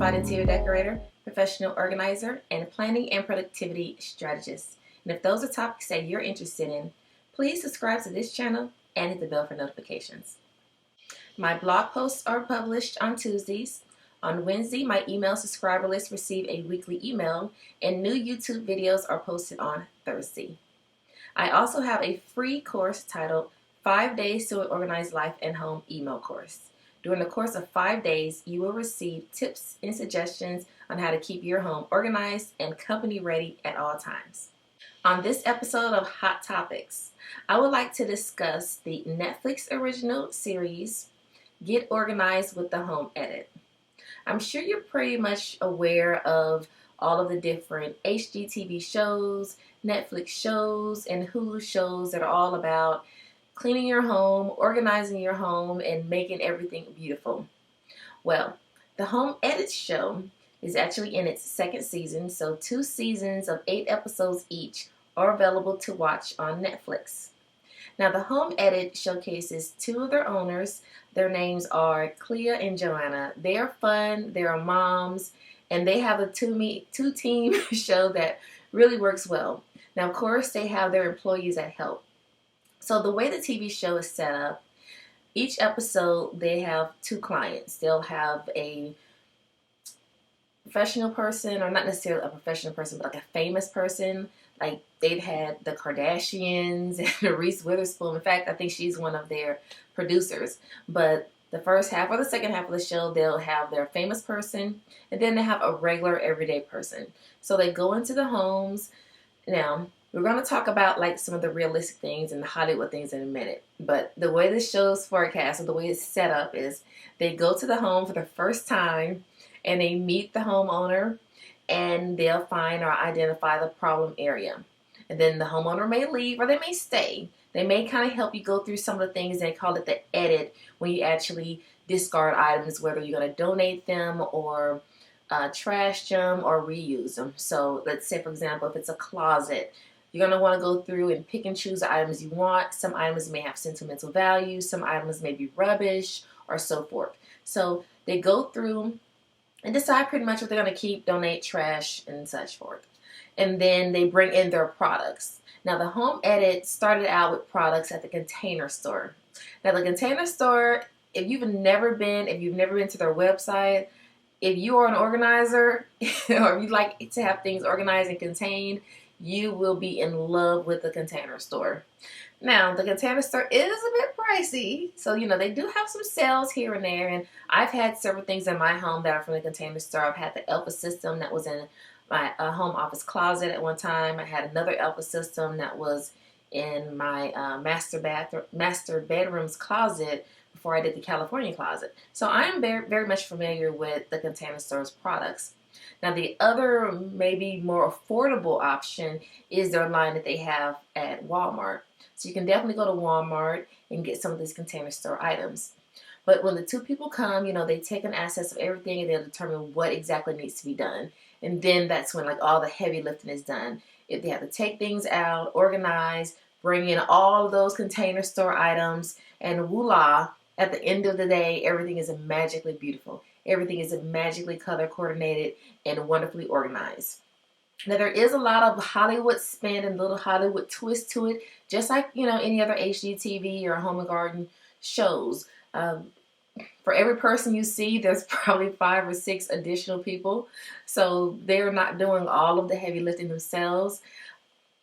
certified interior decorator, professional organizer, and planning and productivity strategist. And if those are topics that you're interested in, please subscribe to this channel and hit the bell for notifications. My blog posts are published on Tuesdays. On Wednesday, my email subscriber list receive a weekly email, and new YouTube videos are posted on Thursday. I also have a free course titled 5 Days to an Organized Life and Home email course. During the course of 5 days, you will receive tips and suggestions on how to keep your home organized and company ready at all times. On this episode of Hot Topics, I would like to discuss the Netflix original series, Get Organized with the Home Edit. I'm sure you're pretty much aware of all of the different HGTV shows, Netflix shows, and Hulu shows that are all about cleaning your home, organizing your home, and making everything beautiful. Well, the Home Edit show is actually in its second season, so 2 seasons of 8 episodes each are available to watch on Netflix. Now, the Home Edit showcases 2 of their owners. Their names are Clea and Joanna. They are fun, they are moms, and they have a two-team show that really works well. Now, of course, they have their employees that help. So the way the TV show is set up, each episode they have 2 clients. They'll have a professional person, or not necessarily a professional person, but like a famous person. Like they've had the Kardashians and Reese Witherspoon. In fact, I think she's one of their producers. But the first half or the second half of the show, they'll have their famous person, and then they have a regular everyday person. So they go into the homes. Now, we're going to talk about like some of the realistic things and the Hollywood things in a minute. But the way this show's forecast, or the way it's set up, is they go to the home for the first time and they meet the homeowner, and they'll find or identify the problem area. And then the homeowner may leave or they may stay. They may kind of help you go through some of the things. They call it the edit, when you actually discard items, whether you're going to donate them or trash them or reuse them. So let's say, for example, if it's a closet, you're going to want to go through and pick and choose the items you want. Some items may have sentimental value. Some items may be rubbish, or so forth. So they go through and decide pretty much what they're going to keep, donate, trash, and such forth. And then they bring in their products. Now, the Home Edit started out with products at the Container Store. Now, the Container Store, if you've never been to their website, if you are an organizer or if you like to have things organized and contained, you will be in love with the Container Store. Now, the Container Store is a bit pricey, so they do have some sales here and there, and I've had several things in my home that are from the Container Store. I've had the Elfa system that was in my home office closet at one time. I had another Elfa system that was in my master bedroom's closet before I did the California closet. So I'm very, very much familiar with the Container Store's products. Now, the other, maybe more affordable option is their line that they have at Walmart. So you can definitely go to Walmart and get some of these Container Store items. But when the 2 people come, they take an assess of everything and they'll determine what exactly needs to be done. And then that's when like all the heavy lifting is done. If they have to take things out, organize, bring in all of those Container Store items, and voila, at the end of the day, everything is magically beautiful. Everything is magically color coordinated and wonderfully organized. Now, there is a lot of Hollywood spin and little Hollywood twist to it, just like, any other HGTV or Home and Garden shows. For every person you see, there's probably 5 or 6 additional people. So they're not doing all of the heavy lifting themselves.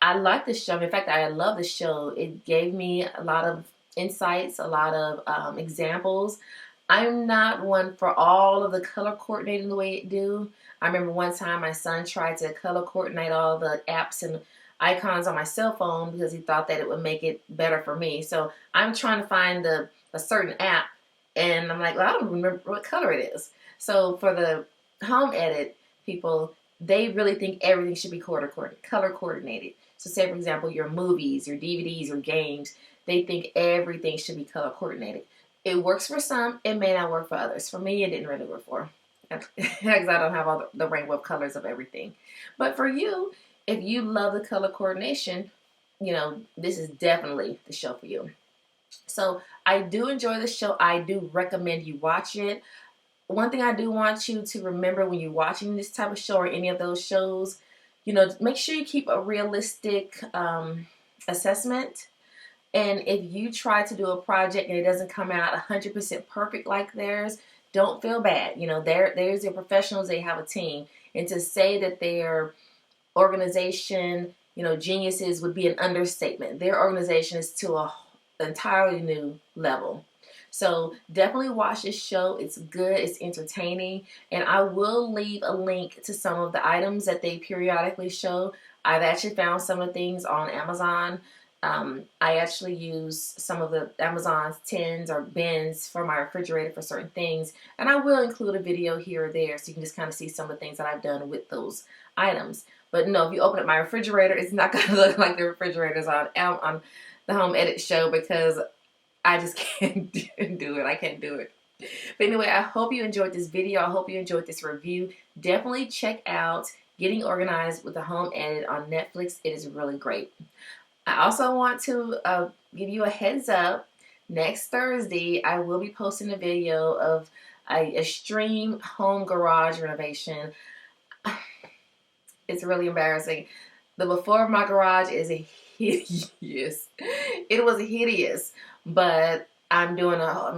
I like the show. In fact, I love the show. It gave me a lot of insights, a lot of examples. I'm not one for all of the color coordinating the way it do. I remember one time my son tried to color coordinate all the apps and icons on my cell phone because he thought that it would make it better for me. So I'm trying to find a certain app, and I'm like, well, I don't remember what color it is. So for the Home Edit people, they really think everything should be color coordinated. So say, for example, your movies, your DVDs, your games, they think everything should be color coordinated. It works for some, it may not work for others. For me, it didn't really work for, because I don't have all the rainbow of colors of everything. But for you, if you love the color coordination, this is definitely the show for you. So I do enjoy the show. I do recommend you watch it. one thing I do want you to remember when you're watching this type of show or any of those shows, you know, make sure you keep a realistic assessment. And if you try to do a project and it doesn't come out 100% perfect like theirs, don't feel bad. You know, there's your professionals, they have a team. And to say that their organization, you know, geniuses would be an understatement. Their organization is to an entirely new level. So definitely watch this show. It's good, it's entertaining, and I will leave a link to some of the items that they periodically show. I've actually found some of the things on Amazon. I actually use some of the Amazon's tins or bins for my refrigerator for certain things, and I will include a video here or there so you can just kind of see some of the things that I've done with those items. But no, if you open up my refrigerator, it's not going to look like the refrigerators on the Home Edit show, because I just can't do it. I can't do it. But anyway, I hope you enjoyed this video. I hope you enjoyed this review. Definitely check out Getting Organized with the Home Edit on Netflix. It is really great. I also want to give you a heads up. Next Thursday, I will be posting a video of a extreme home garage renovation. It's really embarrassing. The before of my garage is hideous. It was hideous, but I'm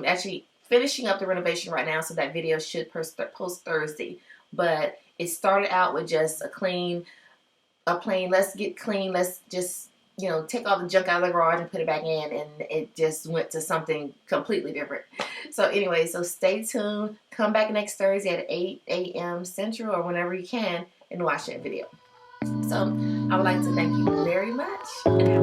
actually finishing up the renovation right now, so that video should post Thursday. But it started out with just a plain, let's get clean, let's just, you know, take all the junk out of the garage and put it back in, and it just went to something completely different. So anyway, so stay tuned. Come back next Thursday at 8 a.m. Central or whenever you can and watch that video. So I would like to thank you very much and